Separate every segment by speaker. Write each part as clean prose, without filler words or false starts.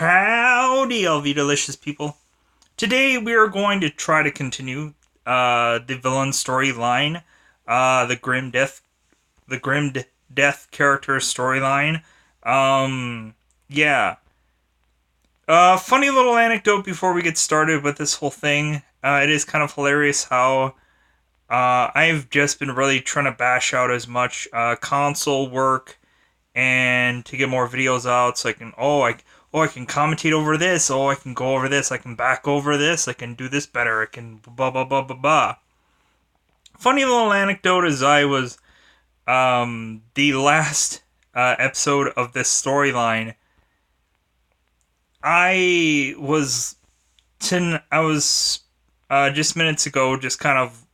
Speaker 1: Howdy, all you delicious people. Today we are going to try to continue the villain storyline, the grim death character storyline. Yeah. Funny little anecdote before we get started with this whole thing. It is kind of hilarious how I've just been really trying to bash out as much console work and to get more videos out so I can I can commentate over this, I can go over this, I can back over this, I can do this better, I can blah blah blah blah blah. Funny little anecdote as I was the last episode of this storyline. I was just minutes ago just kind of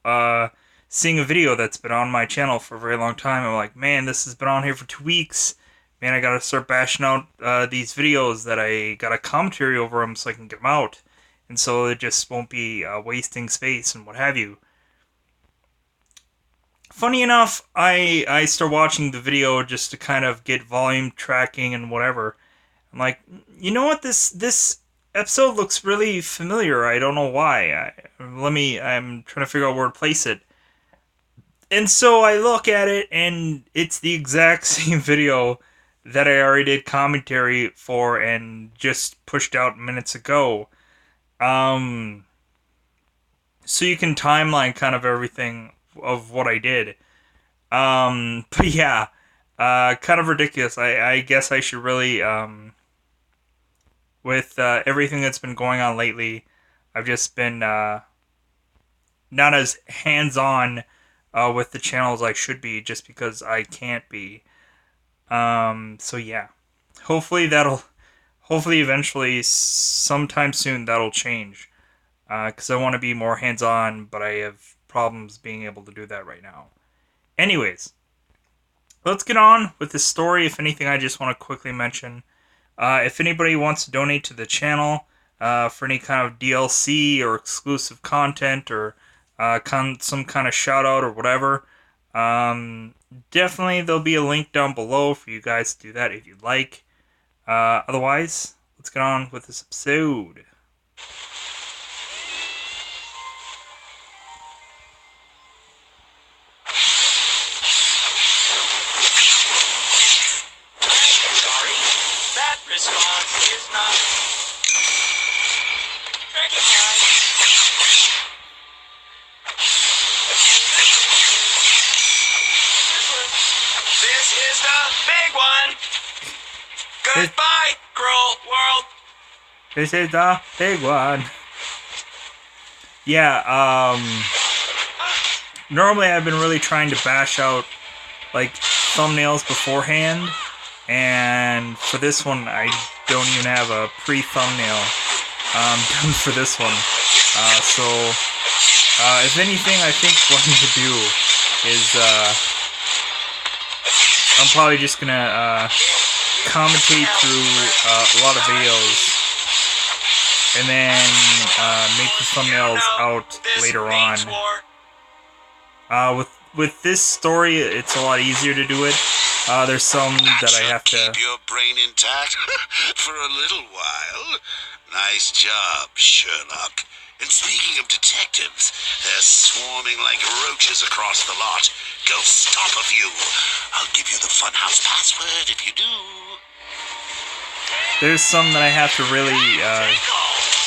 Speaker 1: seeing a video that's been on my channel for a very long time. I'm like, man, this has been on here for 2 weeks. Man, I gotta start bashing out these videos that I got a commentary over them so I can get them out. And so it just won't be wasting space and what have you. Funny enough, I start watching the video just to kind of get volume tracking and whatever. I'm like, you know what, this episode looks really familiar. I don't know why. I'm trying to figure out where to place it. And so I look at it, and it's the exact same video that I already did commentary for and just pushed out minutes ago. So you can timeline kind of everything of what I did. But yeah, kind of ridiculous. I guess I should really, with everything that's been going on lately, I've just been not as hands-on with the channel as I should be, just because I can't be. So yeah, hopefully eventually, sometime soon, that'll change. Because I want to be more hands-on, but I have problems being able to do that right now. Anyways, let's get on with this story. If anything, I just want to quickly mention, if anybody wants to donate to the channel for any kind of DLC or exclusive content or some kind of shout-out or whatever, definitely there'll be a link down below for you guys to do that if you'd like. Otherwise, let's get on with this episode.
Speaker 2: Goodbye, cruel world.
Speaker 1: This is the big one. Yeah, normally I've been really trying to bash out, like, thumbnails beforehand, and for this one, I don't even have a pre-thumbnail done for this one. If anything, I think what I need to do is, I'm probably just gonna, commentate through a lot of videos and then make the thumbnails out later on. With this story, it's a lot easier to do it. There's some that I have to
Speaker 2: keep your brain intact for a little while. Nice job, Sherlock. And speaking of detectives, they're swarming like roaches across the lot. Go stop a few. I'll give you the funhouse password if you do.
Speaker 1: There's some that I have to really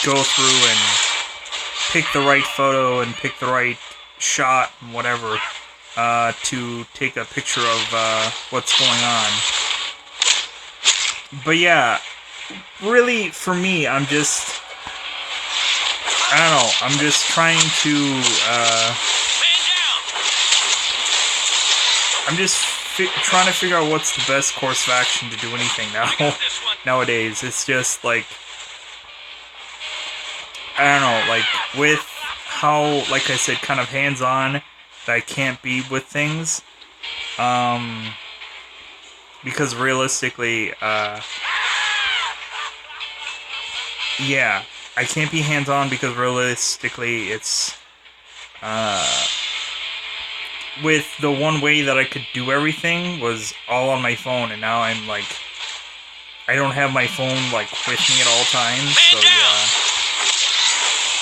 Speaker 1: go through and pick the right photo and pick the right shot and whatever to take a picture of what's going on. But yeah, really, for me, I don't know, I'm just trying to, I'm just trying to figure out what's the best course of action to do anything nowadays. It's just like, I don't know, like with how, like I said, kind of hands-on that I can't be with things, because realistically, yeah, I can't be hands-on because realistically it's, with the one way that I could do everything was all on my phone, and now I'm like, I don't have my phone like with me at all times, so yeah.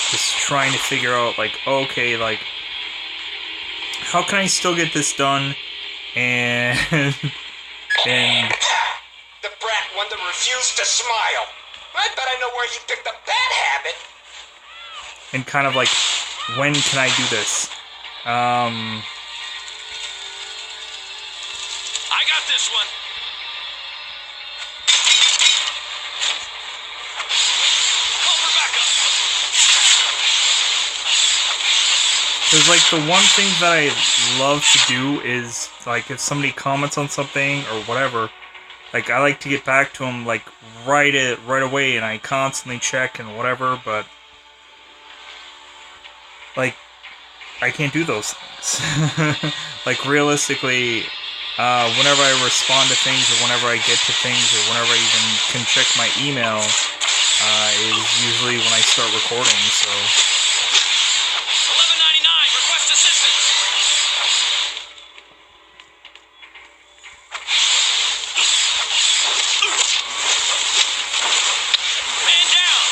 Speaker 1: Just trying to figure out like, okay, like how can I still get this done and and
Speaker 3: The brat one that refused to smile. I bet I know where he picked up that habit.
Speaker 1: and kind of like, when can I do this?
Speaker 3: I got this one. Call for backup.
Speaker 1: Because, like, the one thing that I love to do is, like, if somebody comments on something or whatever, like, I like to get back to them, like, right away, and I constantly check and whatever, but, like, I can't do those things. Like, realistically, whenever I respond to things, or whenever I get to things, or whenever I even can check my email, is usually when I start recording, so...
Speaker 3: 1199, request assistance. Man down.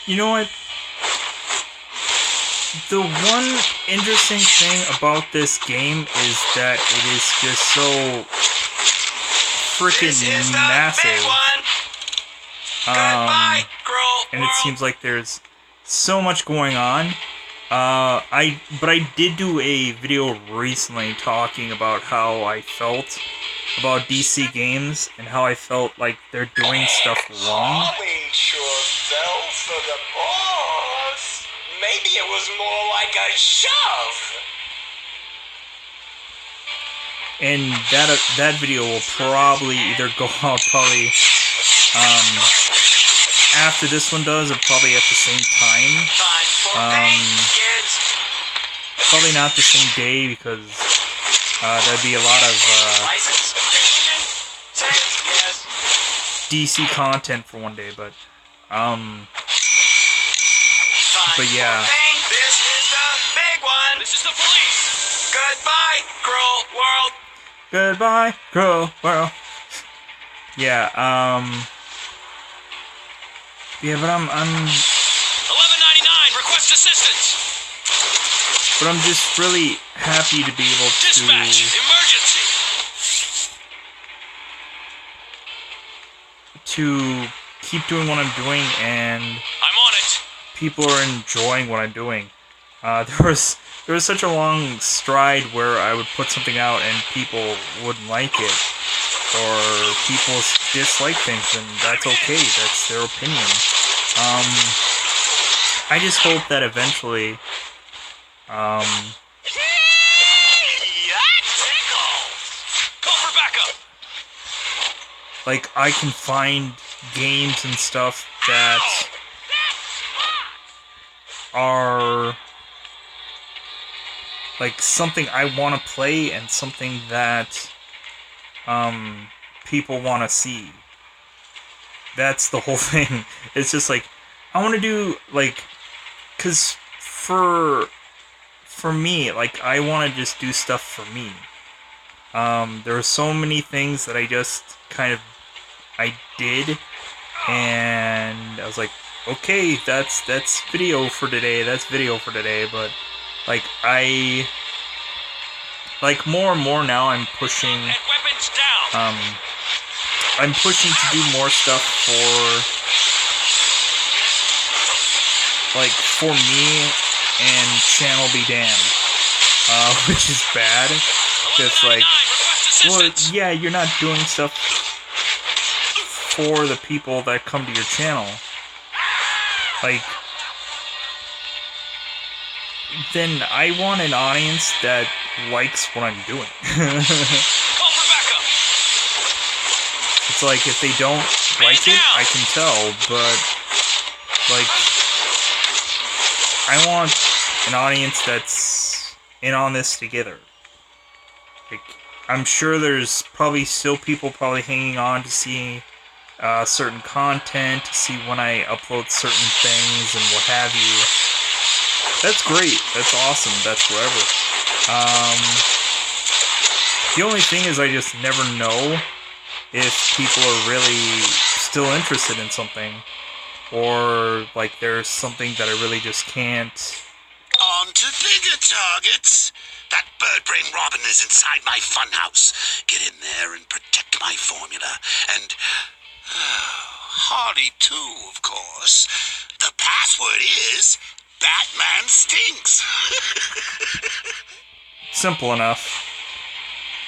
Speaker 1: You know what? The one interesting thing about this game is that it is just so freaking massive.
Speaker 3: Goodbye, girl.
Speaker 1: And it seems like there's so much going on. But I did do a video recently talking about how I felt about DC games and how I felt like they're doing stuff wrong.
Speaker 3: Holly sure fell for the boss. Maybe it was more like a shove.
Speaker 1: And that video will probably either go out after this one does, or probably at the same time.
Speaker 3: Time for pain, kids.
Speaker 1: Probably not the same day because there'd be a lot of
Speaker 3: License? Yes.
Speaker 1: DC content for one day, but
Speaker 3: Time
Speaker 1: But yeah.
Speaker 3: for pain. This is the big one. This is the police. Goodbye, cruel world.
Speaker 1: goodbye, girl. Well, yeah, yeah, but I'm
Speaker 3: 1199, request assistance.
Speaker 1: but I'm just really happy to be able
Speaker 3: Dispatch, emergency.
Speaker 1: to keep doing what I'm doing, and
Speaker 3: I'm on it.
Speaker 1: people are enjoying what I'm doing. There was such a long stride where I would put something out and people wouldn't like it, or people dislike things, and that's okay. That's their opinion. I just hope that eventually,
Speaker 3: That tickles. Call for backup.
Speaker 1: like, I can find games and stuff that are like something I want to play and something that people want to see. That's the whole thing. It's just like, I want to do, like, cuz for me, like, I want to just do stuff for me. There are so many things that I just kind of I did, and I was like, okay, that's video for today. That's video for today. But like, more and more now, I'm pushing.
Speaker 3: And weapons down.
Speaker 1: I'm pushing to do more stuff for me and Channel Be Damned, which is bad. Just like,
Speaker 3: 1199, request
Speaker 1: well,
Speaker 3: assistance.
Speaker 1: yeah, you're not doing stuff for the people that come to your channel. Like, then I want an audience that likes what I'm doing.
Speaker 3: Call for backup.
Speaker 1: It's like, if they don't like it, I can tell, but, like, I want an audience that's in on this together. Like, I'm sure there's probably still people probably hanging on to see certain content, to see when I upload certain things and what have you. That's great. That's awesome. That's whatever. The only thing is I just never know if people are really still interested in something, or like there's something that I really just can't.
Speaker 2: On to bigger targets. That bird-brain robin is inside my funhouse. Get in there and protect my formula. And Hardy too, of course. The password is Batman Stinks.
Speaker 1: Simple enough.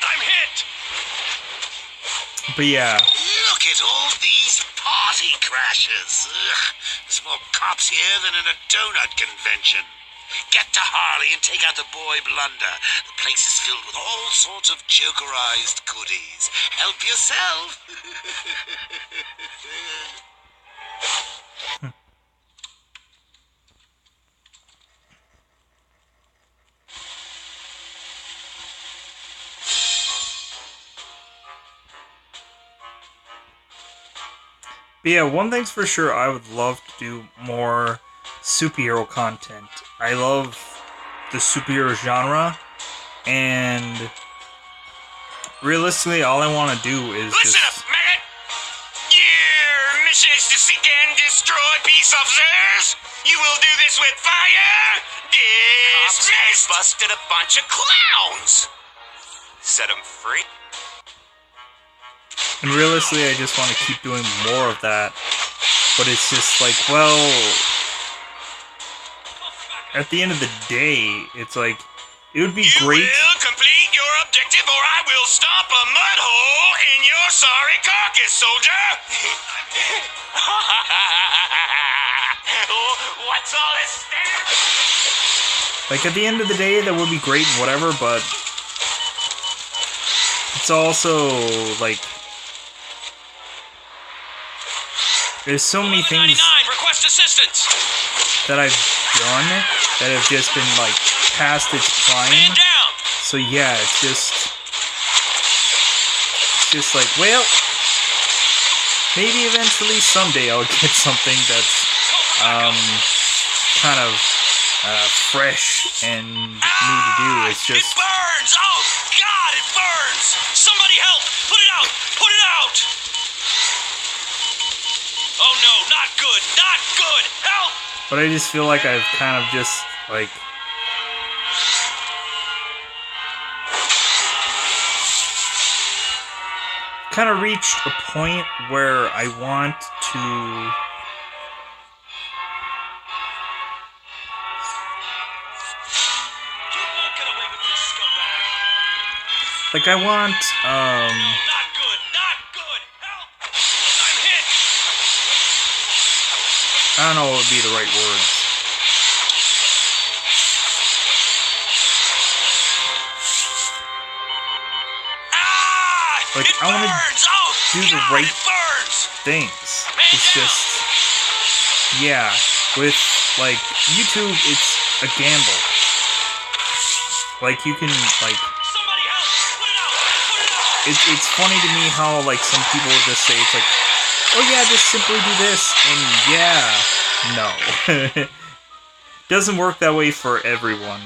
Speaker 2: I'm hit.
Speaker 1: But yeah.
Speaker 2: Look at all these party crashers. Ugh, there's more cops here than in a donut convention. Get to Harley and take out the boy Blunder. The place is filled with all sorts of jokerized goodies. Help yourself.
Speaker 1: But yeah, one thing's for sure, I would love to do more superhero content. I love the superhero genre, and realistically, all I want to do is
Speaker 3: Listen up, maggot! Your mission is to seek and destroy peace officers! You will do this with fire! Dismissed! Cops busted a bunch of clowns! Set them free.
Speaker 1: And realistically, I just want to keep doing more of that. But it's just like, well, at the end of the day, it's like, it would be great.
Speaker 3: You will complete your objective or I will stomp a mud hole in your sorry carcass, soldier! What's all this stare?
Speaker 1: Like, at the end of the day, that would be great and whatever, but it's also, like, there's so many things
Speaker 3: request assistance.
Speaker 1: that I've done that have just been, like, past its prime.
Speaker 3: Man down.
Speaker 1: So yeah, it's just like, well, maybe eventually someday I'll get something that's kind of fresh and new to do. It's
Speaker 3: It
Speaker 1: just,
Speaker 3: burns! Oh, God, it burns! Somebody help! Put it out! Put it out! Oh no, not good! Not good! Help!
Speaker 1: but I just feel like I've kind of just, like, kind of reached a point where I want to,
Speaker 3: You won't get away with this, scumbag!
Speaker 1: like, I want,
Speaker 3: Not good! Not good! Help! I'm hit!
Speaker 1: I don't know what would be the right words.
Speaker 3: Ah!
Speaker 1: Like,
Speaker 3: it
Speaker 1: I wanna
Speaker 3: burns! Oh,
Speaker 1: do the
Speaker 3: God,
Speaker 1: right
Speaker 3: it burns!
Speaker 1: Things.
Speaker 3: Man
Speaker 1: It's
Speaker 3: down.
Speaker 1: just, yeah, with, like, YouTube, it's a gamble. Like, you can, like,
Speaker 3: Somebody help! Put it out! Put it out!
Speaker 1: it's funny to me how, like, some people will just say, it's like, oh yeah, just simply do this, and yeah, no. Doesn't work that way for everyone.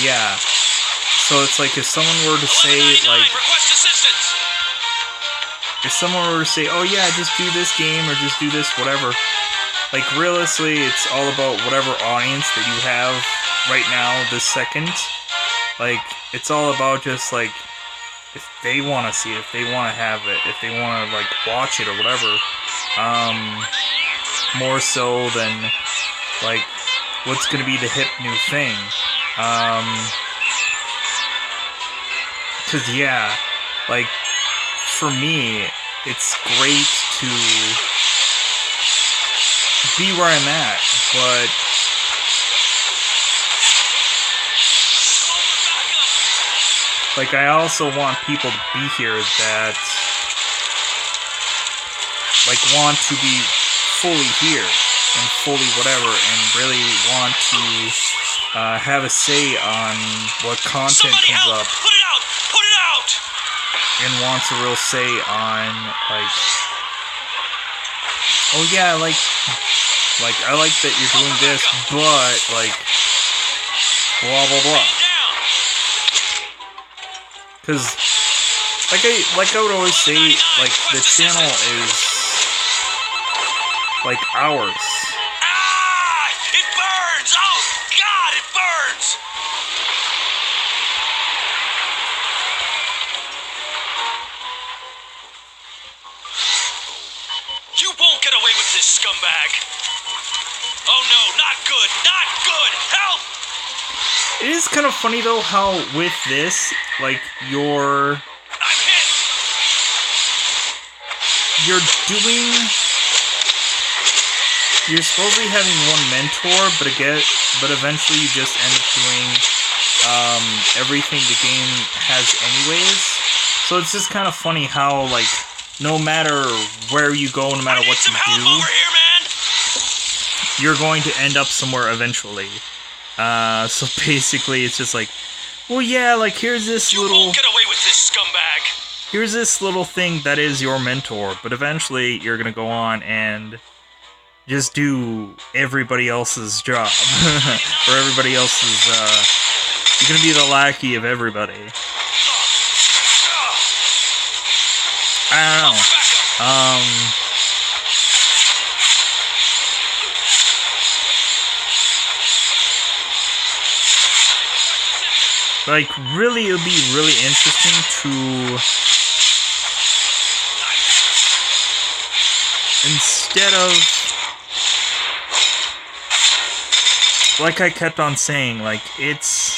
Speaker 1: Yeah. So it's like, if someone were to say,
Speaker 3: 1199,
Speaker 1: like,
Speaker 3: request assistance!
Speaker 1: if someone were to say, oh yeah, just do this game, or just do this, whatever, like, realistically, it's all about whatever audience that you have right now, this second. Like, it's all about just, like, if they want to see it, if they want to have it, if they want to, like, watch it or whatever, more so than, like, what's going to be the hip new thing. Because, yeah, like, for me, it's great to be where I'm at, but like, I also want people to be here that, like, want to be fully here and fully whatever, and really want to have a say on what content
Speaker 3: Somebody
Speaker 1: comes
Speaker 3: help!
Speaker 1: up,
Speaker 3: Put it out! Put it out!
Speaker 1: and wants a real say on, like, oh yeah, like, Like, I like that you're doing this, but, like, blah, blah, blah. Because, like I would always say, like, the channel is, like, ours.
Speaker 3: Ah! It burns! Oh, God, it burns! You won't get away with this, scumbag! Oh no, not good! Not good! Help!
Speaker 1: It is kind of funny, though, how with this, like, you're
Speaker 3: I'm hit!
Speaker 1: you're supposedly having one mentor, but eventually you just end up doing everything the game has anyways. So it's just kind of funny how, like, no matter where you go, no matter what you
Speaker 3: Help
Speaker 1: do,
Speaker 3: over here, man!
Speaker 1: you're going to end up somewhere eventually. So basically, it's just like, well, yeah, like, here's this
Speaker 3: You
Speaker 1: little
Speaker 3: won't get away with this, scumbag!
Speaker 1: thing that is your mentor, but eventually you're gonna go on and just do everybody else's job. Or everybody else's, you're gonna be the lackey of everybody. I don't know. Like, really, it would be really interesting to, instead of, like I kept on saying, like, it's,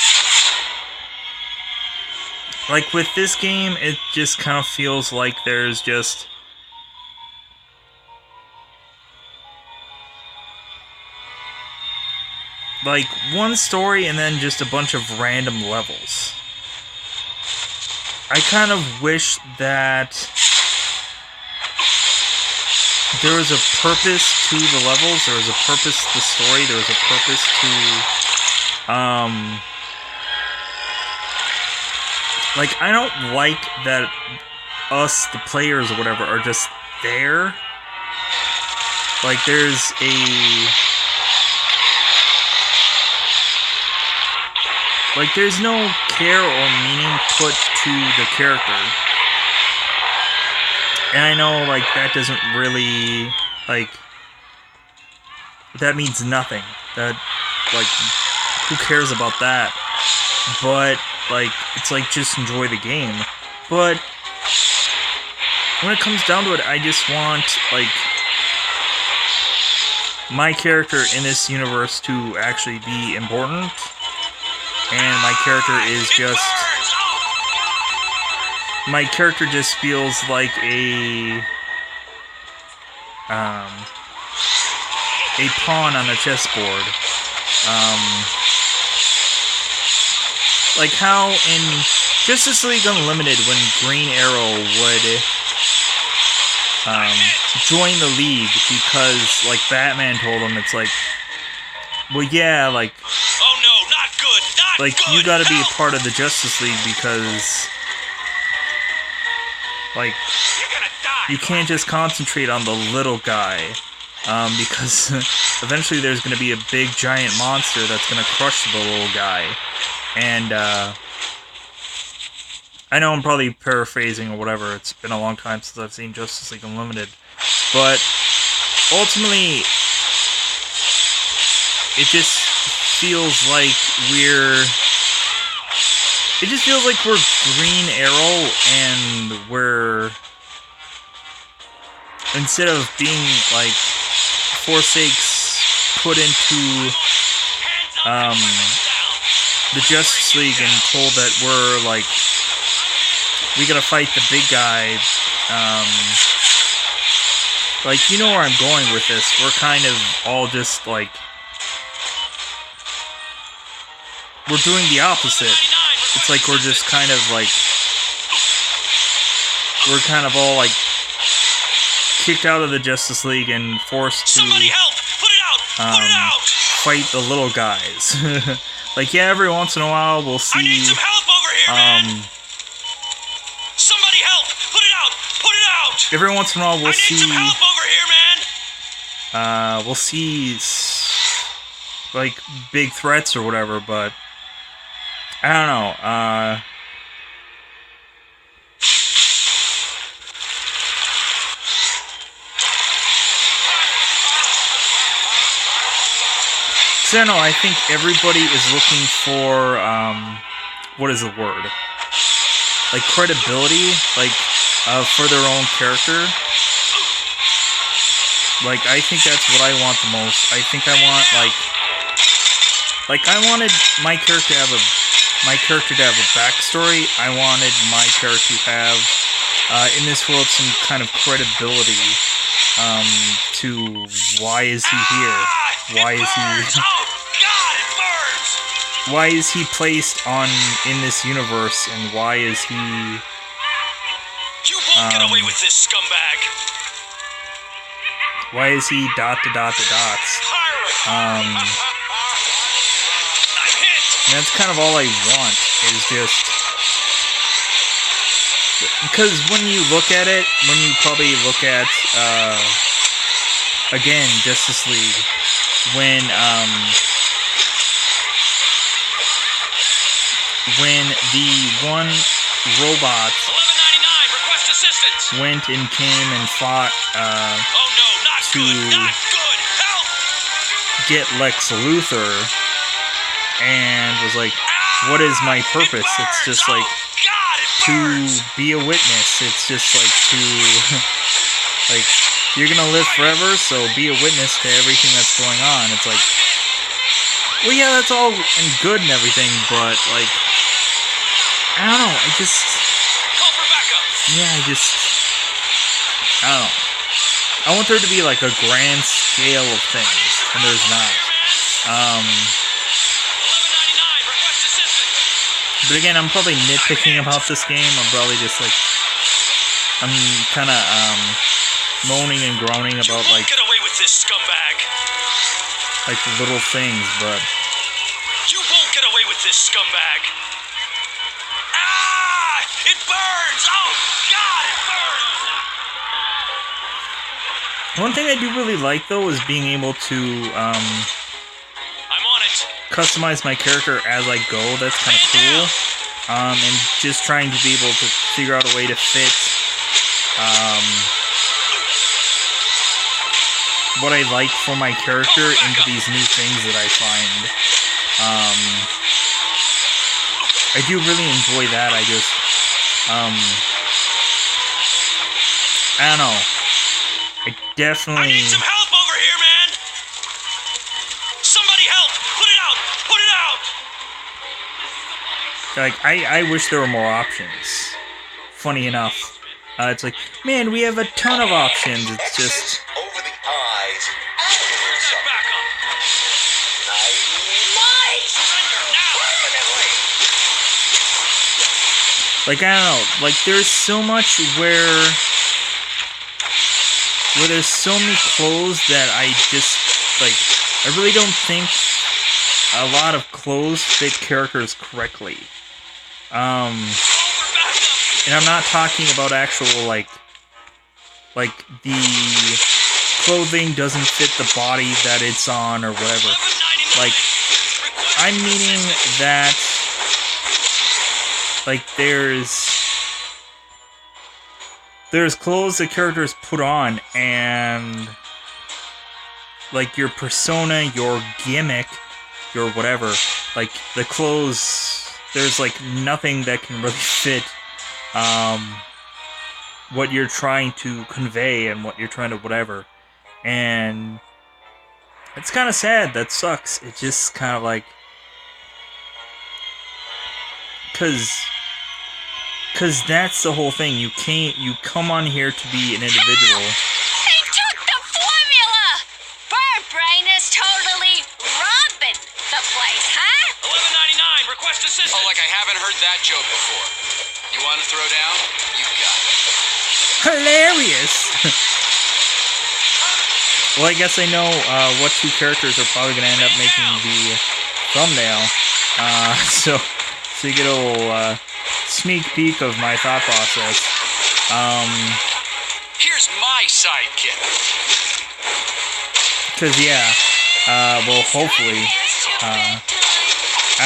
Speaker 1: like, with this game, it just kind of feels like there's just, like, one story and then just a bunch of random levels. I kind of wish that there was a purpose to the levels, there was a purpose to the story, there was a purpose to, like, I don't like that us, the players or whatever, are just there. Like, there's no care or meaning put to the character. And I know, like, that doesn't really, like, that means nothing. That, like, who cares about that? But, like, it's like, just enjoy the game. But when it comes down to it, I just want, like, my character in this universe to actually be important. And my character is just, my character just feels like a pawn on a chessboard. Like how in Justice League Unlimited, when Green Arrow would join the League because, like, Batman told him, it's like, well, yeah, like,
Speaker 3: Oh no, not good! Not
Speaker 1: like,
Speaker 3: good!
Speaker 1: you gotta be a
Speaker 3: Help!
Speaker 1: part of the Justice League because, like,
Speaker 3: You're gonna die!
Speaker 1: you can't just concentrate on the little guy, because eventually there's gonna be a big giant monster that's gonna crush the little guy. And, I know I'm probably paraphrasing or whatever, it's been a long time since I've seen Justice League Unlimited, but ultimately, it just feels like we're Green Arrow, and we're, instead of being, like, forsakes put into the Justice League and told that we're, like, we gotta fight the big guy, like, you know where I'm going with this. We're kind of all just, like, we're doing the opposite. It's like we're just kind of, like, we're kind of all, like, kicked out of the Justice League and forced to
Speaker 3: Somebody help! Put it out! Put it out!
Speaker 1: fight the little guys. Like, yeah, every once in a while we'll
Speaker 3: I need
Speaker 1: see,
Speaker 3: some help over here, man! Somebody help! Put it out! Put it out!
Speaker 1: every once in a while
Speaker 3: I
Speaker 1: we'll
Speaker 3: need some
Speaker 1: see,
Speaker 3: help over here, man!
Speaker 1: we'll see like big threats or whatever, but I don't know. I don't know, I think everybody is looking for, what is the word? Like, credibility, like, for their own character. Like, I think that's what I want the most. I think I want, like, I wanted my character to have a backstory. I wanted my character to have, in this world, some kind of credibility, to why is he here? Why is he... Why is he placed in this universe, and why is he...
Speaker 3: You won't get away with this, scumbag!
Speaker 1: Why is he ... dots?
Speaker 3: I'm hit!
Speaker 1: And that's kind of all I want, is just... Because when you look at it, when you probably look at, again, Justice League, when the one robot
Speaker 3: 1199, request assistance!
Speaker 1: went and came and fought
Speaker 3: Oh no, not
Speaker 1: to
Speaker 3: good, not good! Help!
Speaker 1: get Lex Luthor, and was like, what is my purpose? It's just like to be a witness. It's just like to like, you're gonna live forever, so be a witness to everything that's going on. It's like, well, yeah, that's all and good and everything, but like, I don't know, I just...
Speaker 3: Call for backup.
Speaker 1: Yeah, I don't know. I want there to be like a grand scale of things, and there's not.
Speaker 3: 1199, request assistance!
Speaker 1: But again, I'm probably nitpicking about this game. I'm probably just like... I'm kind of, moaning and groaning about like...
Speaker 3: Get away with this, scumbag!
Speaker 1: Like the little things, but...
Speaker 3: You won't get away with this, scumbag! Ah! It burns! Oh, God, it burns!
Speaker 1: One thing I do really like, though, is being able to,
Speaker 3: I'm on it!
Speaker 1: customize my character as I go. That's kind of cool. And just trying to be able to figure out a way to fit, what I like for my character into these new things that I find. I do really enjoy that. I just, I don't know. I definitely...
Speaker 3: I need some help over here, man! Somebody help! Put it out! Put it out!
Speaker 1: Like, I wish there were more options. Funny enough. It's like, man, we have a ton of options. It's just...
Speaker 2: Over the eyes.
Speaker 3: Where's that backup? Surrender now! Permanently!
Speaker 1: Like, I don't know. Like, there's so much where there's so many clothes that I just, like, I really don't think a lot of clothes fit characters correctly. And I'm not talking about actual, like the clothing doesn't fit the body that it's on or whatever. Like, I'm meaning that, like, there's clothes that characters put on, and like your persona, your gimmick, your whatever, like the clothes, there's like nothing that can really fit what you're trying to convey and what you're trying to whatever. And it's kind of sad. That sucks. It just kind of like, cause that's the whole thing. You come on here to be an individual.
Speaker 4: They took the formula! Bird Brain is totally robbing the place, huh?
Speaker 3: 1199, request assistance!
Speaker 5: Oh, like I haven't heard that joke before. You want to throw down? You got it.
Speaker 1: Hilarious! Well, I guess I know what two characters are probably going to end up making the thumbnail. So you get a little sneak peek of my thought process.
Speaker 5: Here's my sidekick.
Speaker 1: Cause yeah, well, hopefully, I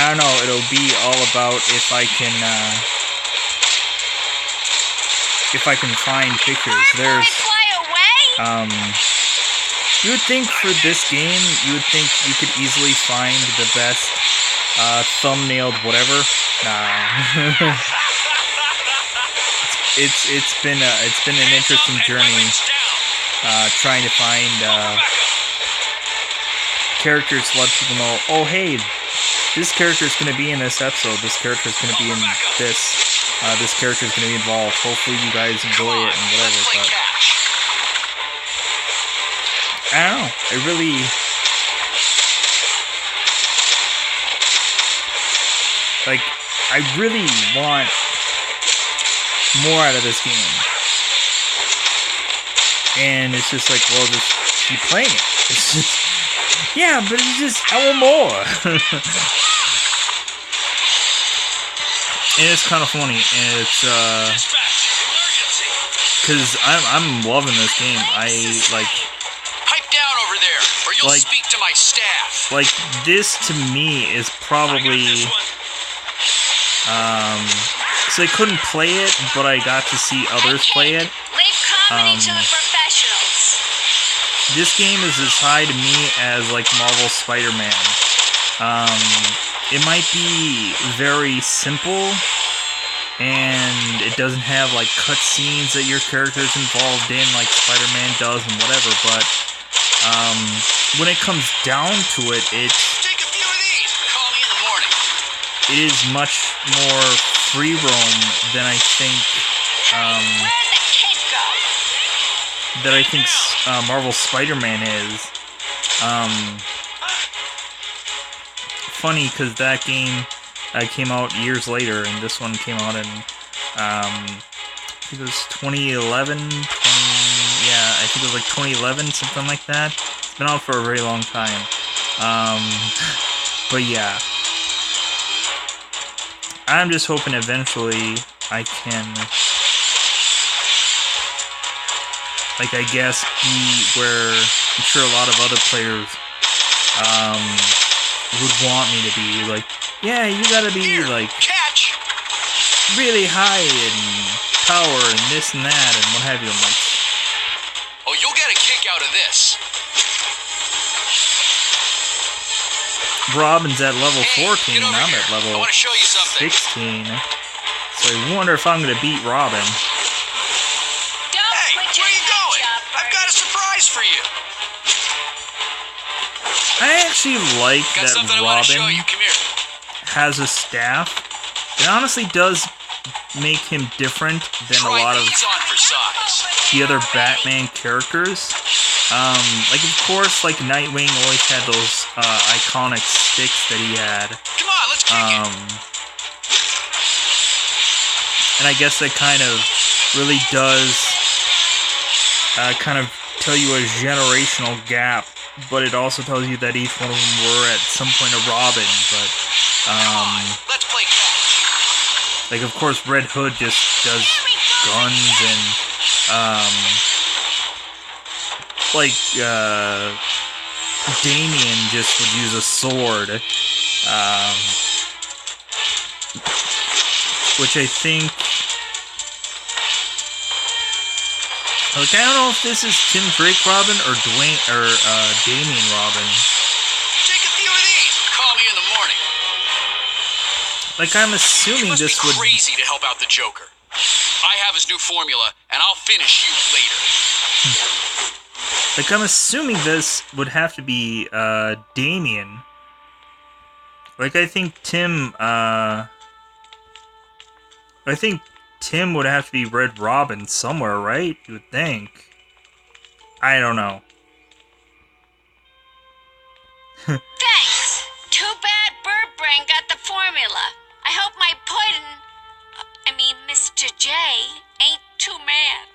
Speaker 1: don't know. It'll be all about if I can find pictures. There's you would think for this game, you would think you could easily find the best thumbnailed whatever. Nah. it's been an interesting journey trying to find characters to let people know, oh hey, this character is going to be in this episode, this character is going to be in this, this character is going to be involved. Hopefully you guys enjoy it and whatever, but I don't know, I really want more out of this game. And it's just like, well, just keep playing it. It's just, yeah, but it's just, I want more. And it's kind of funny, and it's, cause I'm loving this game.
Speaker 5: Pipe down over there, or you'll speak to my staff.
Speaker 1: Like, this to me is probably, so I couldn't play it, but I got to see others play it. This game is as high to me as, like, Marvel Spider-Man. It might be very simple, and it doesn't have, like, cutscenes that your character's involved in, like Spider-Man does and whatever, but, when it comes down to it,
Speaker 5: Take a few of these. Call me in the morning.
Speaker 1: it is much more free roam than I think, Marvel Spider-Man is. Funny, because that game came out years later, and this one came out in, I think it was 2011, I think it was like 2011, something like that. It's been out for a very long time. But yeah. I'm just hoping eventually I can, like, I guess, be where I'm sure a lot of other players would want me to be. Like, yeah, you gotta be, like, really high in power and this and that and what have you. I'm like,
Speaker 5: oh, you'll get a kick out of this.
Speaker 1: Robin's at level 14 and I'm at level
Speaker 5: I want to show you something.
Speaker 1: 16. So I wonder if I'm gonna beat Robin.
Speaker 5: Hey, where are you going? I've got a surprise for you.
Speaker 1: I actually like
Speaker 5: Got
Speaker 1: that
Speaker 5: something I want to show
Speaker 1: Robin
Speaker 5: you. Come here.
Speaker 1: has a staff. It honestly does make him different than a lot of
Speaker 5: These on for size.
Speaker 1: the other Batman characters. Like, of course, like, Nightwing always had those iconic sticks that he had.
Speaker 5: Come on, let's kick it.
Speaker 1: And I guess that kind of really does kind of tell you a generational gap, but it also tells you that each one of them were at some point a Robin. But
Speaker 5: Let's play catch.
Speaker 1: like, of course, Red Hood just does guns and like Damian just would use a sword, which I think, like, I don't know if this is Tim Drake Robin or Damian Robin.
Speaker 5: Take a few of these. Call me in the morning.
Speaker 1: Like, I'm assuming
Speaker 5: Must
Speaker 1: this
Speaker 5: be
Speaker 1: would.
Speaker 5: crazy to help out the Joker. I have his new formula, and I'll finish you later.
Speaker 1: Like, I'm assuming this would have to be Damian. Like, I think Tim would have to be Red Robin somewhere, right? You would think. I don't know.
Speaker 4: Thanks. Too bad Birdbrain got the formula. I hope my Mr. J ain't too mad.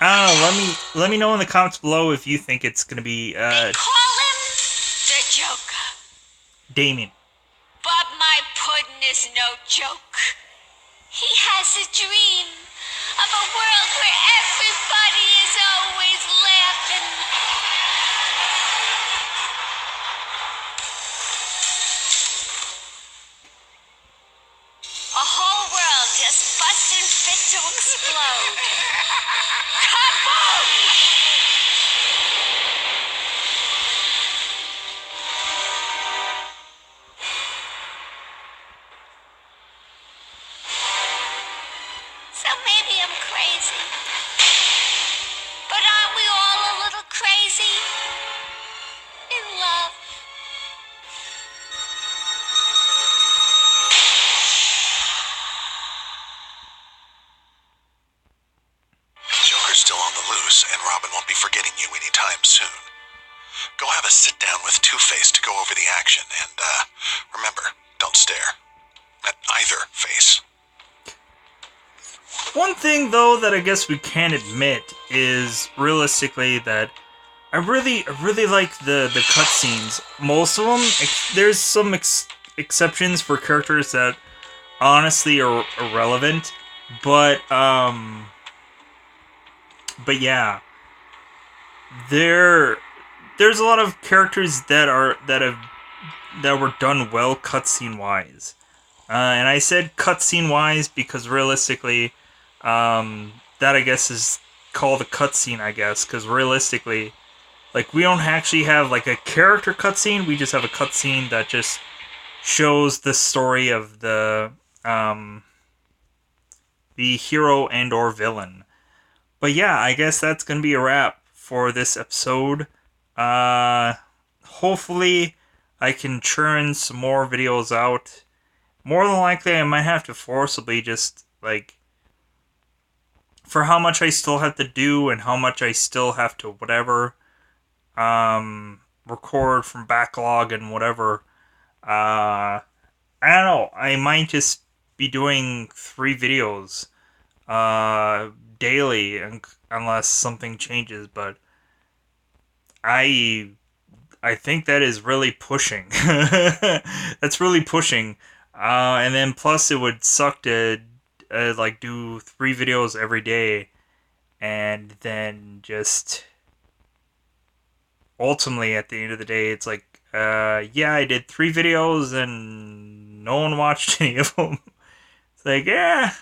Speaker 1: I don't know. Let me know in the comments below if you think it's gonna be
Speaker 4: They call him the Joker.
Speaker 1: Damian.
Speaker 4: But my puddin' is no joke. He has a dream of a world where everybody is always laughing, explode. Kaboom! So maybe I'm crazy. But aren't we all a little crazy? In love.
Speaker 2: Joker's still on the loose, and Robin won't be forgetting you anytime soon. Go have a sit-down with Two-Face to go over the action, and, remember, don't stare. At either face.
Speaker 1: One thing, though, that I guess we can admit is realistically that I really like the cutscenes. Most of them, there's some exceptions for characters that honestly are irrelevant, but yeah, there's a lot of characters that were done well cutscene wise, and I said cutscene wise because realistically, that I guess is called a cutscene, I guess, because realistically, like, we don't actually have like a character cutscene. We just have a cutscene that just shows the story of the hero and or villain. But yeah, I guess that's gonna be a wrap for this episode. Hopefully I can churn some more videos out. More than likely I might have to forcibly just, like, for how much I still have to do and how much I still have to whatever, record from backlog and whatever, I don't know, I might just be doing 3 videos, daily, unless something changes, but I think that is really pushing. That's really pushing. And then plus it would suck to like do 3 videos every day, and then just ultimately at the end of the day it's like, yeah, I did 3 videos and no one watched any of them. It's like, yeah,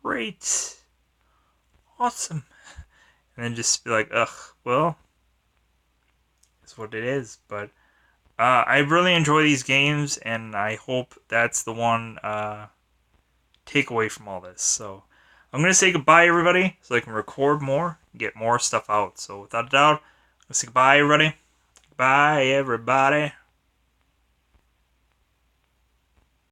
Speaker 1: great, awesome, and then just be like, ugh, well, it's what it is. But I really enjoy these games, and I hope that's the one takeaway from all this. So I'm going to say goodbye, everybody, so I can record more, get more stuff out. So without a doubt, I'm going to say goodbye, everybody. Bye, everybody.